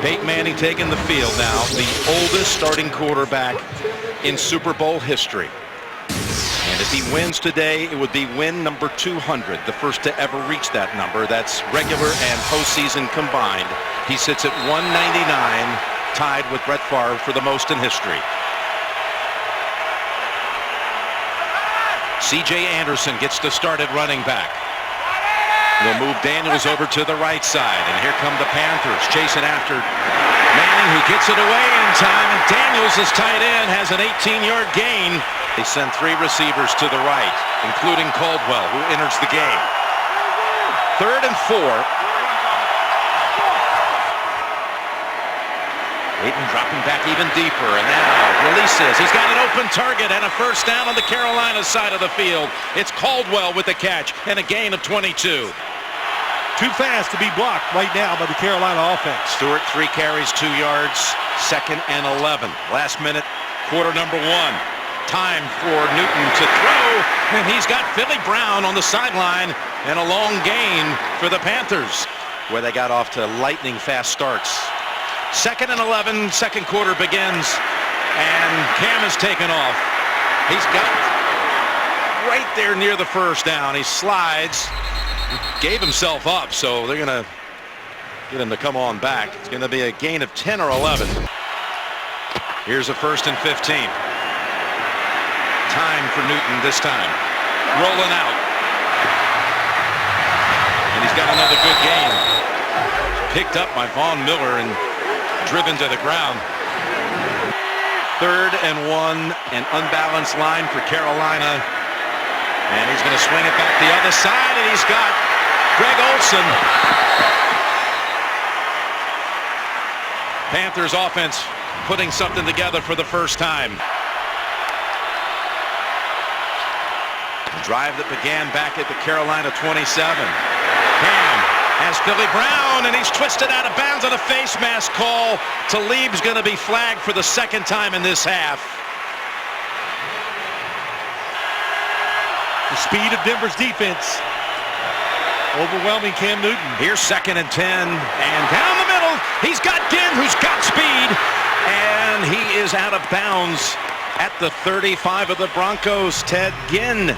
Peyton Manning taking the field now, the oldest starting quarterback in Super Bowl history. And if he wins today, it would be win number 200, the first to ever reach that number. That's regular and postseason combined. He sits at 199, tied with Brett Favre for the most in history. C.J. Anderson gets to start at running back. They'll move Daniels over to the right side, and here come the Panthers chasing after Manning, who gets it away in time, and Daniels, his tight end, has an 18-yard gain. They send 3 receivers to the right, including Caldwell, who enters the game. 3rd and 4. Peyton dropping back even deeper, and now releases. He's got an open target and a first down on the Carolina side of the field. It's Caldwell with the catch and a gain of 22. Too fast to be blocked right now by the Carolina offense. Stewart 3 carries, 2 yards, 2nd and 11. Last minute, quarter number 1. Time for Newton to throw, and he's got Philly Brown on the sideline, and a long gain for the Panthers, where they got off to lightning fast starts. 2nd and 11, second quarter begins, and Cam is taken off. He's got right there near the first down. He slides, gave himself up, so they're going to get him to come on back. It's going to be a gain of 10 or 11. Here's a 1st and 15. Time for Newton this time. Rolling out. And he's got another good gain. Picked up by Von Miller and driven to the ground. 3rd and 1, an unbalanced line for Carolina. And he's going to swing it back the other side, and he's got Greg Olsen. Panthers offense putting something together for the first time. A drive that began back at the Carolina 27. Cam has Philly Brown, and he's twisted out of bounds on a face mask call. Talib's going to be flagged for the 2nd time in this half. The speed of Denver's defense overwhelming Cam Newton. Here's 2nd and 10, and down the middle, he's got Ginn, who's got speed, and he is out of bounds at the 35 of the Broncos. Ted Ginn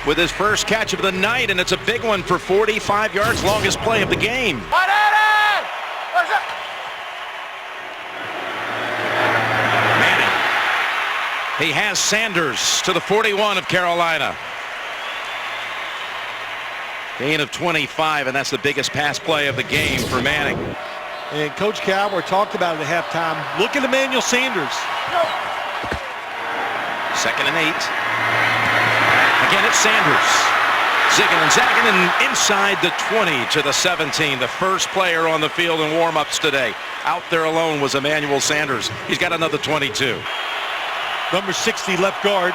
with his first catch of the night, and it's a big one for 45 yards, longest play of the game. Manning. He has Sanders to the 41 of Carolina. Gain of 25, and that's the biggest pass play of the game for Manning. And Coach Cowher talked about it at halftime. Look at Emmanuel Sanders. 2nd and 8. Again, it's Sanders. Zigging and zagging, and inside the 20 to the 17. The first player on the field in warm-ups today. Out there alone was Emmanuel Sanders. He's got another 22. Number 60, left guard.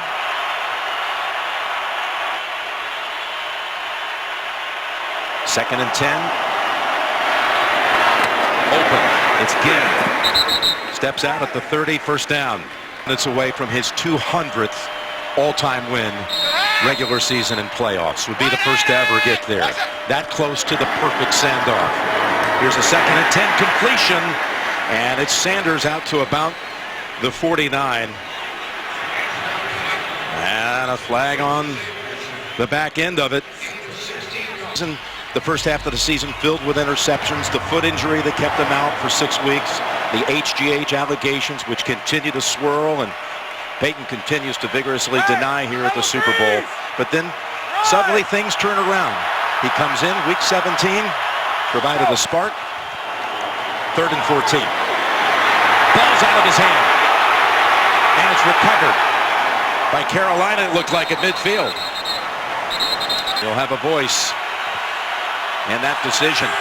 Second and 10. Open. It's Ginn. Steps out at the 30, first down. It's away from his 200th all-time win, regular season and playoffs. Would be the first to ever get there. That close to the perfect send-off. Here's a 2nd and 10 completion, and it's Sanders out to about the 49. And a flag on the back end of it. The first half of the season filled with interceptions, the foot injury that kept him out for 6 weeks, the HGH allegations which continue to swirl, and Peyton continues to vigorously deny here at the Super Bowl. But then suddenly things turn around. He comes in week 17, provided a spark. 3rd and 14. Ball's out of his hand, and it's recovered by Carolina, it looked like, at midfield. He'll have a voice and that decision.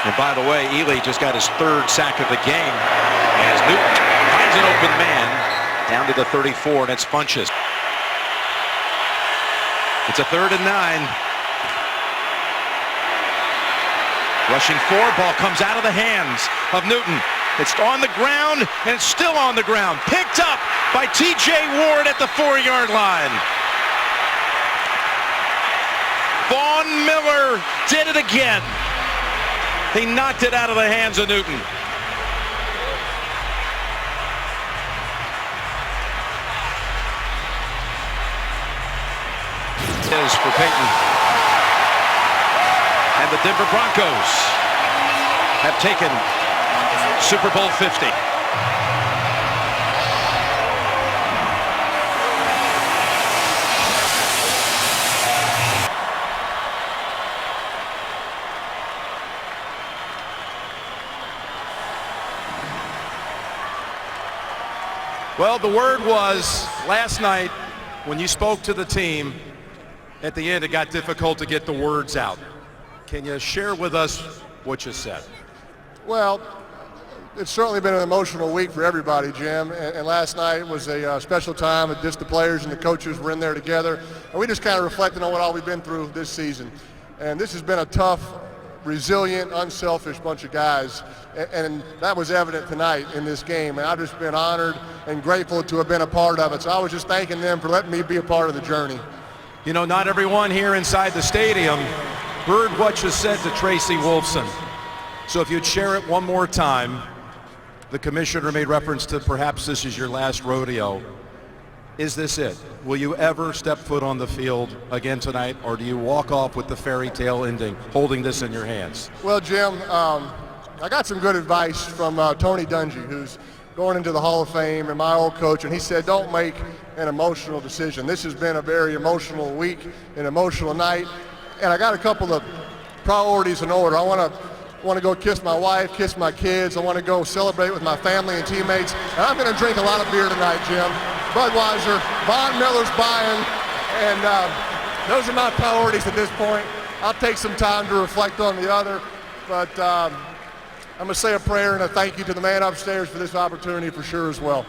And by the way, Ely just got his 3rd sack of the game as Newton finds an open man down to the 34, and it's Funchess. It's a 3rd and 9. Rushing 4, ball comes out of the hands of Newton. It's on the ground, and it's still on the ground. Picked up by T.J. Ward at the 4-yard line. Von Miller did it again. He knocked it out of the hands of Newton. Is for Peyton. And the Denver Broncos have taken Super Bowl 50. Well, the word was last night when you spoke to the team, at the end it got difficult to get the words out. Can you share with us what you said? Well, it's certainly been an emotional week for everybody, Jim, and last night was a special time. Just the players and the coaches were in there together, and we just kind of reflected on what all we've been through this season. And this has been a tough, resilient, unselfish bunch of guys, and that was evident tonight in this game. And I've just been honored and grateful to have been a part of it. So I was just thanking them for letting me be a part of the journey. You know, not everyone here inside the stadium heard what you said to Tracy Wolfson. So if you'd share it one more time. The commissioner made reference to perhaps this is your last rodeo. Is this it? Will you ever step foot on the field again tonight, or do you walk off with the fairy tale ending, holding this in your hands? Well, Jim, I got some good advice from Tony Dungy, who's going into the Hall of Fame, and my old coach, and he said, don't make an emotional decision. This has been a very emotional week, an emotional night, and I got a couple of priorities in order. I want to go kiss my wife, kiss my kids. I want to go celebrate with my family and teammates. And I'm going to drink a lot of beer tonight, Jim. Budweiser, Von Miller's buying, and those are my priorities at this point. I'll take some time to reflect on the other, but I'm going to say a prayer and a thank you to the man upstairs for this opportunity for sure as well.